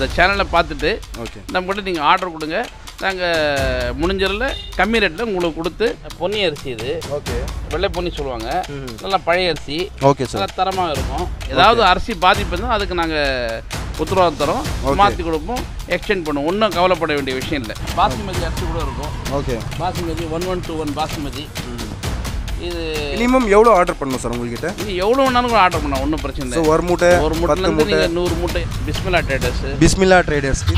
அந்த சேனலை பார்த்துட்டு நம்மகிட்ட நீங்கள் ஆர்டர் கொடுங்க. நாங்கள் முடிஞ்சதில் கம்மி ரேட்டில் உங்களுக்கு கொடுத்து பொன்னி அரிசி இது வெள்ளை பொன்னி சொல்லுவாங்க. நல்லா பழைய அரிசி நல்லா தரமாக இருக்கும். ஏதாவது அரிசி பாதிப்பு இருந்தால் அதுக்கு நாங்கள் உத்தரவாதம் தரோம், மாற்றி கொடுப்போம், எக்ஸ்சேஞ்ச் பண்ணுவோம். ஒன்றும் கவலைப்பட வேண்டிய விஷயம் இல்லை. பாசுமதி அரிசி கூட இருக்கும். பாசுமதி 1121 பாசுமதி. இது மினிமம் எவ்வளோ ஆர்டர் பண்ணணும் சார் உங்கள்கிட்ட? நீங்கள் எவ்வளோ வேணாலும் கூட ஆர்டர் பண்ணலாம், ஒன்றும் பிரச்சனை இல்லை. ஒரு மூட்டைலேருந்து நீங்கள் 100 மூட்டை. பிஸ்மில்லா ட்ரேடர்ஸ். பிஸ்மில்லா ட்ரேடர்ஸ்க்கு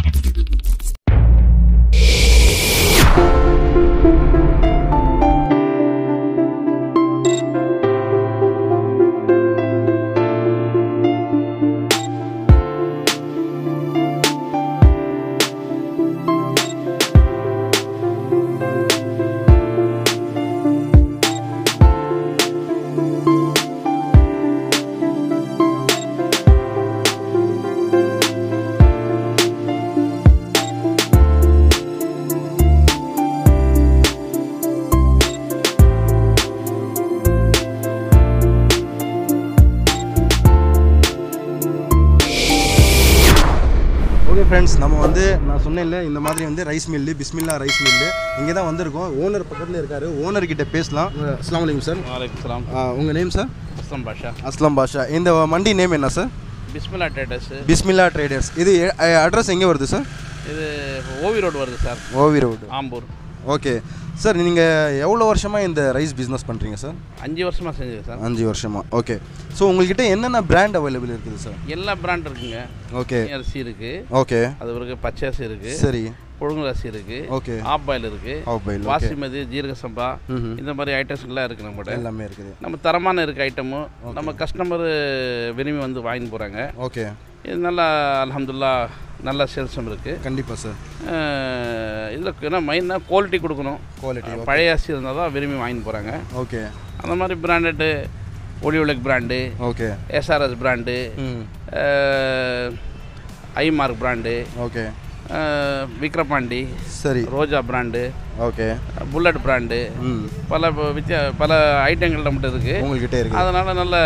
ஃப்ரெண்ட்ஸ், நம்ம வந்து நான் சொன்னேன்ல இந்த மாதிரி வந்து ரைஸ் மில்லு, பிஸ்மில்லா ரைஸ் மில்லு இங்கே தான் வந்திருக்கோம். ஓனர் பக்கத்தில் இருக்காரு, ஓனர்கிட்ட பேசலாம். அஸ்ஸலாமு அலைக்கும் சார். வலைக்கும் சலாம். உங்கள் நேம் சார்? அஸ்லாம் பாஷா. அஸ்லாம் பாஷா. இந்த மண்டி நேம் என்ன சார்? பிஸ்மில்லா ட்ரேடர்ஸ். பிஸ்மில்லா ட்ரேடர்ஸ். இது அட்ரஸ் எங்கே வருது சார்? இது OV ரோடு வருது sir. OV road Ambur. Okay sir, நீங்கள் எவ்வளோ வருஷமாக இந்த ரைஸ் பிஸ்னஸ் பண்ணுறீங்க சார்? 5 வருஷமாக செஞ்சது சார். 5 வருஷமாக. ஓகே. ஸோ உங்கள்கிட்ட என்னென்ன பிராண்ட் அவைலபிள் இருக்குது சார்? எல்லா பிராண்ட் இருக்குங்க. ஓகே. அரிசி இருக்குது. ஓகே. அது பிறகு பச்சை அரிசி இருக்குது. சரி. புழுங்கல் அரிசி இருக்குது. ஓகே. ஆஃப் பாயில் இருக்குது. ஆஃப் பாயில், பாசுமதி, ஜீரக சம்பா, இந்த மாதிரி ஐட்டம்ஸ்லாம் இருக்குது நம்மகிட்ட. எல்லாமே இருக்குது. நம்ம தரமான இருக்குது ஐட்டமும். நம்ம கஸ்டமர் விரும்பி வந்து வாங்கி போகிறாங்க. ஓகே. இது நல்லா அல்ஹம்துலில்லாஹ் நல்ல சேல்ஸும் இருக்குது. கண்டிப்பாக சார். இதில் என்ன மெயினாக குவாலிட்டி கொடுக்கணும். குவாலிட்டி பழைய அரிசி இருந்தால் தான் விரும்பி வாங்கி போகிறாங்க. ஓகே. அந்த மாதிரி பிராண்டடு ஒலிவுலக் பிராண்டு, ஓகே, SRS பிராண்டு, ஐமார்க் பிராண்டு, ஓகே, விக்ரபாண்டி, சரி, Roja brand, okay, bullet brand, பல ஐட்டங்கள் நம்மகிட்ட இருக்குது. உங்கள்கிட்ட இருக்குது. அதனால் நல்ல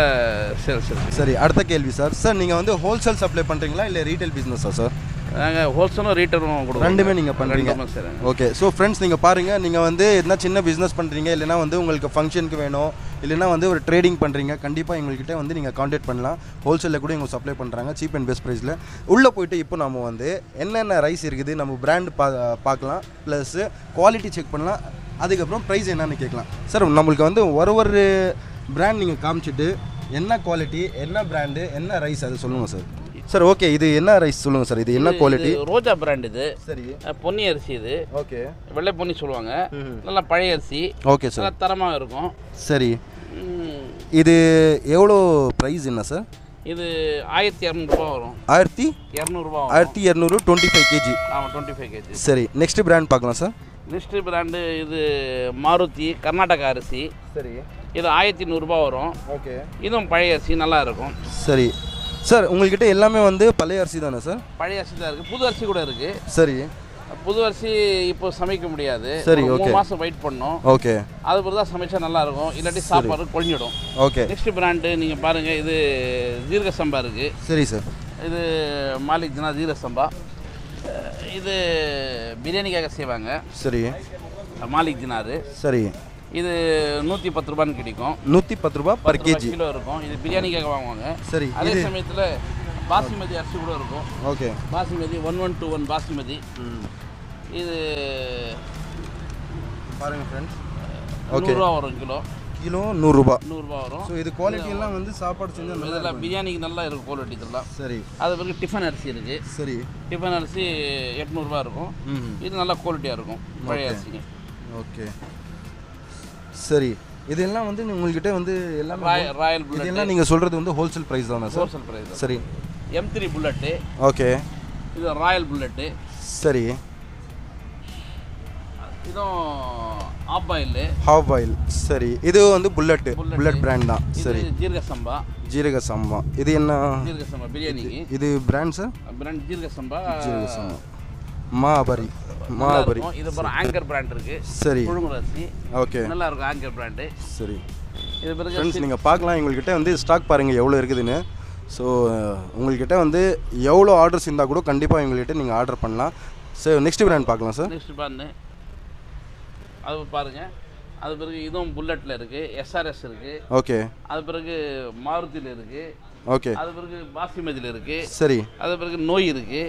சேல்ஸ் இருக்குது. சரி, அடுத்த கேள்வி சார். சார் நீங்கள் வந்து ஹோல்சேல் சப்ளை பண்ணுறீங்களா இல்லை ரீட்டைல் பிஸ்னஸா சார்? நாங்கள் ஹோல்சேலும் ரீட்டைலும் கொடுக்குறோம். ரெண்டுமே நீங்கள் பண்ணுறீங்க. ஓகே. ஸோ ஃப்ரெண்ட்ஸ், நீங்கள் பாருங்கள், நீங்கள் வந்து எதனா சின்ன பிஸ்னஸ் பண்ணுறீங்க, இல்லைனா வந்து உங்களுக்கு ஃபங்க்ஷனுக்கு வேணும், இல்லைனா வந்து ஒரு ட்ரேடிங் பண்ணுறீங்க, கண்டிப்பாக எங்கள்கிட்ட வந்து நீங்கள் காண்டாக்ட் பண்ணலாம். ஹோல்சேலில் கூட எங்களுக்கு சப்ளை பண்ணுறாங்க சீப் அண்ட் பெஸ்ட் ப்ரைஸில். உள்ளே போய்ட்டு இப்போ நம்ம வந்து என்னென்ன ரைஸ் இருக்குது நம்ம பிராண்ட் பார்க்கலாம், ப்ளஸ்ஸு குவாலிட்டி செக் பண்ணலாம், அதுக்கப்புறம் ப்ரைஸ் என்னன்னு கேட்கலாம். சார், நம்மளுக்கு வந்து ஒரு பிராண்ட் நீங்கள் காமிச்சிட்டு என்ன குவாலிட்டி, என்ன பிராண்டு, என்ன ரைஸ் அது சொல்லுங்கள் சார். Sir, okay. இது என்ன ரைஸ் சொல்லுங்கள் சார், இது என்ன குவாலிட்டி? ரோஜா பிராண்ட். இது சரி. பொன்னி அரிசி. இது ஓகே. வெள்ளை பொன்னி சொல்லுவாங்க. நல்லா பழைய அரிசி. Okay sir. நல்லா தரமாக இருக்கும். சரி. இது எவ்வளோ ப்ரைஸ் என்ன சார்? இது 1200 வரும். 1200. 1200 25 kg. ஆமாம், 25 kg. சரி. நெக்ஸ்ட் பிராண்ட் பார்க்கலாம் சார். நெக்ஸ்ட் பிராண்டு இது மாருதி கர்நாடகா அரிசி. சரி. இது 1100 வரும். ஓகே. இதுவும் பழைய அரிசி, நல்லா இருக்கும். சரி சார், உங்கள்கிட்ட எல்லாமே வந்து பழைய அரிசி தானே சார்? பழைய அரிசி தான் இருக்குது. புது அரிசி கூட இருக்குது. சரி. புது அரிசி இப்போ சமைக்க முடியாது. சரி. 3 மாதம் வெயிட் பண்ணோம். ஓகே. அது பிறகு தான் சமைச்சா நல்லாயிருக்கும், இல்லாட்டி சாப்பாடு கொழிஞ்சிடும். ஓகே. நெக்ஸ்ட் பிராண்டு நீங்கள் பாருங்கள். இது ஜீரக சம்பா இருக்குது. சரி சார். இது மாலிக் ஜனா ஜீரக சம்பா. இது பிரியாணிக்காக செய்வாங்க. சரி. மாலிக் ஜினாரு. சரி. இது 110 ரூபான்னு கிடைக்கும். 110 ரூபா பர் கேஜி கிலோ இருக்கும். இது பிரியாணிக்காக வாங்குவாங்க. சரி. அதே சமயத்தில் பாசுமதி அரிசி கூட இருக்கும். ஓகே. பாசுமதி 1121 பாசுமதி. இது பாருங்க ஃப்ரெண்ட்ஸ். ஓகே. 100 ரூபா வரும் கிலோ. 100 ரூபா. 100 ரூபா வரும். ஸோ இது குவாலிட்டி எல்லாம் வந்து சாப்பாடு செஞ்சால் நல்லா பிரியாணிக்கு நல்லா இருக்கும் குவாலிட்டி இதெல்லாம். சரி. அது பிறகு டிஃபன் அரிசி இருக்குது. சரி. டிஃபன் அரிசி 800 ரூபா இருக்கும். இது நல்லா குவாலிட்டியாக இருக்கும் பழைய அரிசிங்க. ஓகே. சரி. இதெல்லாம் வந்து உங்கள்கிட்ட வந்து எல்லாமே ராயல் புல்லட். இதெல்லாம் நீங்கள் சொல்கிறது வந்து ஹோல்சேல் ப்ரைஸ் தானே சார்? Wholesale price. சரி. M3 Bullet. ஓகே. இது ராயல் புல்லட்டு. சரி. இதுவும் ஆஃப் பாயில். Half boil. சரி. இது வந்து புல்லட் பிராண்ட் தான். சரி. ஜீரக சம்பா. ஜீரக சம்பா. இது என்ன? ஜீரக சம்பா பிரியாணிக்கு. இது பிராண்ட் சார்? பிராண்ட் ஜீரக சம்பா. ஜீரக சம்பா. மாபரி. இது அப்புறம் ஆங்கர் பிராண்ட் இருக்கு. சரி. புழுங்கல் அரிசி. ஓகே. நல்லா இருக்கும் ஆங்கர் பிராண்டு. சரி. இது பிறகு ஃப்ரெண்ட்ஸ், நீங்கள் பார்க்கலாம், எங்கள்கிட்ட வந்து ஸ்டாக் பாருங்கள் எவ்வளோ இருக்குதுன்னு. ஸோ உங்கள்கிட்ட வந்து எவ்வளோ ஆர்டர்ஸ் இருந்தால் கூட கண்டிப்பாக இவங்கள்கிட்ட நீங்கள் ஆர்டர் பண்ணலாம். சார் நெக்ஸ்ட் பிராண்ட் பார்க்கலாம் சார். நெக்ஸ்ட் பிராண்டு அது பாருங்கள். அது பிறகு இதுவும் புல்லட்டில் இருக்குது, எஸ்ஆர்எஸ் இருக்குது. ஓகே. அது பிறகு மாருதியில் இருக்குது. ஓகே. அது பிறகு பாசிமதியில் இருக்குது. சரி. அது பிறகு நோய் இருக்குது.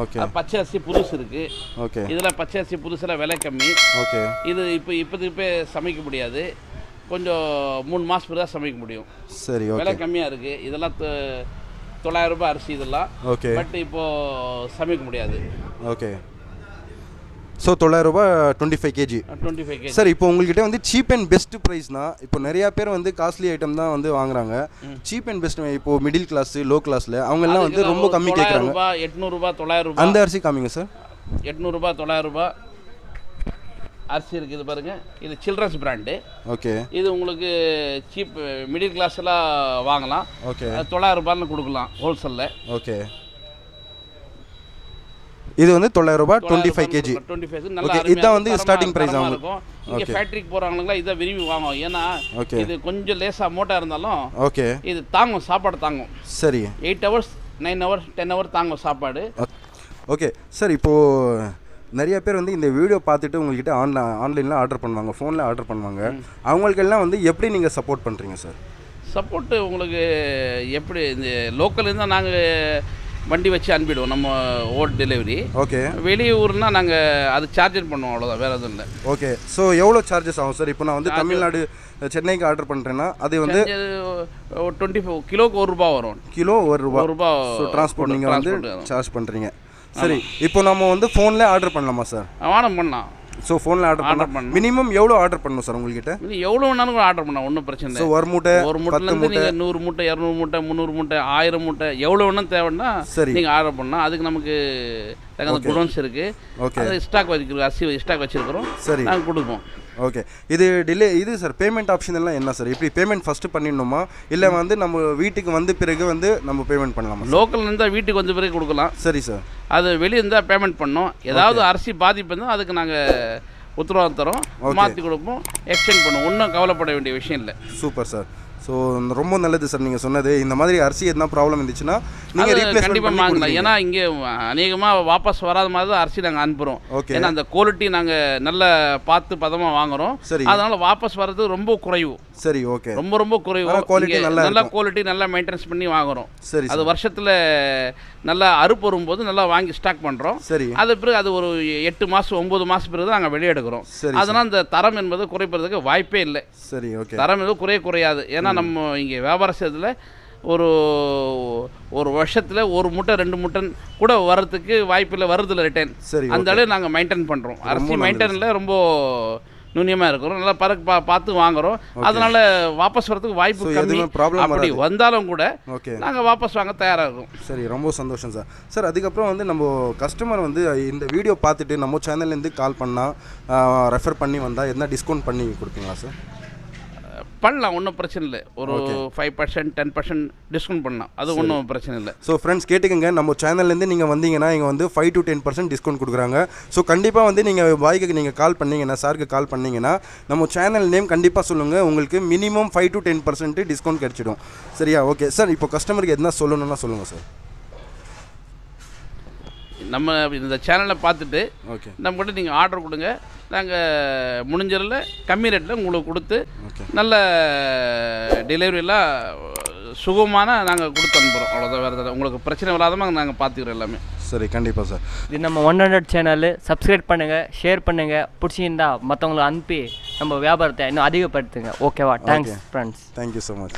ஓகே. பச்சை அரிசி புதுசு இருக்குது. ஓகே. இதில் பச்சை அரிசி புதுசில் விலை கம்மி. ஓகே. இது இப்போதைக்கு சமைக்க முடியாது, கொஞ்சம் 3 மாதம் பிறகு தான் சமைக்க முடியும். சரி. ஓகே. விலை கம்மியாக இருக்குது. இதெல்லாம் 900 ரூபாய் அரிசி இதெல்லாம். ஓகே. பட் இப்போது சமைக்க முடியாது. ஓகே. ஸோ 900 ரூபாய் 25 kg. 25 kg. சார் இப்போ உங்கள்கிட்ட வந்து சீப் அண்ட் பெஸ்ட் ப்ரைஸ்னா இப்போ நிறையா பேர் வந்து காஸ்ட்லி ஐட்டம் தான் வந்து வாங்குறாங்க. சீப் அண்ட் பெஸ்ட் இப்போ மிடில் கிளாஸ் லோ கிளாஸில் அவங்கெல்லாம் வந்து ரொம்ப கம்மி கேட்குறாங்க. 800 ரூபாய் 900 ரூபாய் அந்த அரிசி காமிங்க சார். 800 ரூபாய் 900 ரூபாய் அரிசி இருக்குது. இது பாருங்கள், இது சில்ட்ரன்ஸ் பிராண்டு. ஓகே. இது உங்களுக்கு சீப் மிடில் கிளாஸ்லாம் வாங்கலாம். ஓகே. 900 ரூபாய்னு கொடுக்கலாம் ஹோல்சேலில். ஓகே. இது வந்து 900 ரூபாய் 25 kg. 25 நல்ல இதான் வந்து ஸ்டார்டிங் பிரைஸ் இருக்கும். இங்க ஃபேக்டரிக்கு போறவங்களா இத விரும்பி வாங்குவாங்க. ஏன்னா இது கொஞ்சம் லேசா மோட்டா இருந்தாலும் ஓகே இது தாங்கும், சாப்பாடு தாங்கும். சரி. 8 hours 9 hours 10 hours தாங்கும் சாப்பாடு. Okay sir. இப்போ நிறைய பேர் வந்து இந்த வீடியோ பார்த்துட்டு உங்கள்கிட்ட ஆன்லைனில் ஆர்டர் பண்ணுவாங்க, ஃபோனில் ஆர்டர் பண்ணுவாங்க. அவங்களுக்கெல்லாம் வந்து எப்படி நீங்கள் சப்போர்ட் பண்ணுறீங்க சார்? சப்போர்ட்டு உங்களுக்கு எப்படி, இந்த லோக்கல் இருந்தால் நாங்கள் வண்டி வச்சு அனுப்பிடுவோம், நம்ம ஓட் டெலிவரி. ஓகே. வெளியூர்னா நாங்கள் அது சார்ஜர் பண்ணுவோம், அவ்வளோதான், வேறு எதுவும் இல்லை. ஓகே. ஸோ எவ்வளோ சார்ஜஸ் ஆகும் சார்? இப்போ நான் வந்து தமிழ்நாடு சென்னைக்கு ஆர்டர் பண்ணுறேன்னா அது வந்து 24 கிலோக்கு 1 ரூபா வரும். கிலோ 1 ரூபா. 1 ரூபா. ஸோ டிரான்ஸ்போர்ட் நீங்கள் வந்து சார்ஜ் பண்ணுறீங்க. சரி. இப்போ நம்ம வந்து ஃபோனில் ஆர்டர் பண்ணலாமா சார்? வானம் பண்ணலாம். ஸோ ஃபோனில் ஆர்டர் பண்ணலாம். மினிமம் எவ்வளோ ஆர்டர் பண்ணணும் சார் உங்கள்கிட்ட? எவ்வளோ வேணாலும் ஆர்டர் பண்ணலாம், ஒன்றும் பிரச்சனை இல்லை. ஸோ ஒரு மூட்டைலேருந்து நீங்கள் 100 மூட்டை 200 மூட்டை 300 மூட்டை 1000 மூட்டை எவ்வளோ வேணும் தேவைன்னா நீங்கள் ஆர்டர் பண்ணலாம். அதுக்கு நமக்கு தகுந்த குடோன்ஸ் இருக்குது. ஓகே. அது ஸ்டாக் வச்சுருக்கோம், அரிசி ஸ்டாக் வச்சுருக்கிறோம். சரி, நாங்கள் கொடுப்போம். ஓகே. இது சார் பேமெண்ட் ஆப்ஷன் எல்லாம் என்ன சார்? இப்படி பேமெண்ட் ஃபஸ்ட்டு பண்ணிடணுமா, இல்லை வந்து நம்ம வீட்டுக்கு வந்த பிறகு வந்து நம்ம பேமெண்ட் பண்ணலாமா? லோக்கல் இருந்தால் வீட்டுக்கு வந்த பிறகு கொடுக்கலாம். சரி சார். அது வெளியே இருந்தால் பேமெண்ட் பண்ணோம். ஏதாவது அரிசி பாதிப்பு இருந்தால் அதுக்கு நாங்கள் உத்தரவாதம் தரோம், மாற்றி கொடுப்போம், எக்ஸ்டெண்ட் பண்ணுவோம். ஒன்றும் கவலைப்பட வேண்டிய விஷயம் இல்லை. Super sir. ஸோ ரொம்ப நல்லது சார் நீங்கள் சொன்னது. இந்த மாதிரி அரிசி எதுனா ப்ராப்ளம் இருந்துச்சுன்னா நீங்கள் ரீப்ளேஸ் கண்டிப்பாக வாங்கலாம். ஏன்னா இங்கே அநேகமாக வாபஸ் வராத மாதிரி தான் அரிசி நாங்கள் அனுப்புகிறோம். ஓகே. ஏன்னா அந்த குவாலிட்டி நாங்கள் நல்லா பார்த்து பதமாக வாங்குகிறோம். சரி. அதனால் வாபஸ் வர்றது ரொம்ப குறைவு. சரி. ஓகே. ரொம்ப குறைவு. குவாலிட்டி நல்ல குவாலிட்டி நல்லா மெயின்டெனன்ஸ் பண்ணி வாங்குகிறோம். சரி. அது வருஷத்தில் நல்லா அறுப்பு வரும்போது நல்லா வாங்கி ஸ்டாக் பண்ணுறோம். சரி. அது பிறகு அது ஒரு 8 மாதம் 9 மாதம் பிறகு தான் நாங்கள் வெளியே எடுக்கிறோம். சரி. அதனால் அந்த தரம் என்பது குறைப்பதற்கு வாய்ப்பே இல்லை. சரி. ஓகே. தரம் எதுவும் குறையாது. ஏன்னா நம்ம இங்கே வியாபார செய்யறதுல ஒரு வருஷத்தில் 1 மூட்டை 2 மூட்டை கூட வர்றதுக்கு வாய்ப்பில்லை, வருதில்லை ரிட்டர்ன். சரி. அந்த அளவு நாங்கள் மெயின்டைன் பண்ணுறோம். அரிசி மெயின்டைனில் ரொம்ப நுண்ணியமாக இருக்கிறோம், நல்லா பார்த்து வாங்குகிறோம். அதனால் வாபஸ் வரதுக்கு வாய்ப்பு கம்மி. அப்படி வந்தாலும் கூட நாங்கள் வாபஸ் வாங்க தயாராக இருக்கும். சரி, ரொம்ப சந்தோஷம் சார். சார் அதுக்கப்புறம் வந்து நம்ம கஸ்டமர் வந்து இந்த வீடியோ பார்த்துட்டு நம்ம சேனல்லேருந்து கால் பண்ணால் ரெஃபர் பண்ணி வந்தால் எதனா டிஸ்கவுண்ட் பண்ணி கொடுப்பீங்களா சார்? பண்ணலாம், ஒன்றும் பிரச்சனை இல்லை. ஒரு 5% 10% டிஸ்கவுண்ட் பண்ணலாம், அது ஒன்றும் பிரச்சனை இல்லை. ஸோ ஃப்ரெண்ட்ஸ் கேட்டுக்கங்க, நம்ம சேனல்லேருந்து நீங்கள் வந்தீங்கன்னா இங்கே வந்து 5 to 10% டிஸ்கவுண்ட் கொடுக்குறாங்க. ஸோ கண்டிப்பாக வந்து நீங்கள் பாய்க்கு நீங்கள் கால் பண்ணிங்கன்னா, சாருக்கு கால் பண்ணிங்கன்னா நம்ம சேனல் நேம் கண்டிப்பாக சொல்லுங்கள், உங்களுக்கு மினிமம் 5 to 10% டிஸ்கவுண்ட் கிடச்சிடும். சரியா? Okay sir. இப்போ கஸ்டமருக்கு எதுனா சொல்லணும்னா சொல்லுங்கள் சார். நம்ம இந்த சேனலை பார்த்துட்டு நம்மகிட்ட நீங்கள் ஆர்டர் கொடுங்க, நாங்கள் முடிஞ்சதில் கம்மி ரேட்டில் உங்களுக்கு கொடுத்து நல்ல டெலிவரியெல்லாம் சுகமான நாங்கள் கொடுத்து அனுப்புகிறோம். அவ்வளோதான், வேறு எதாவது உங்களுக்கு பிரச்சனை இல்லாதமாக நாங்கள் பார்த்துக்கிறோம் எல்லாமே. சரி, கண்டிப்பாக சார். இது நம்ம 100 சேனல் சப்ஸ்கிரைப் பண்ணுங்கள், ஷேர் பண்ணுங்கள், பிடிச்சிருந்தா மற்றவங்களை அனுப்பி நம்ம வியாபாரத்தை இன்னும் அதிகப்படுத்துங்க. ஓகேவா? Thanks friends. Thank you so much.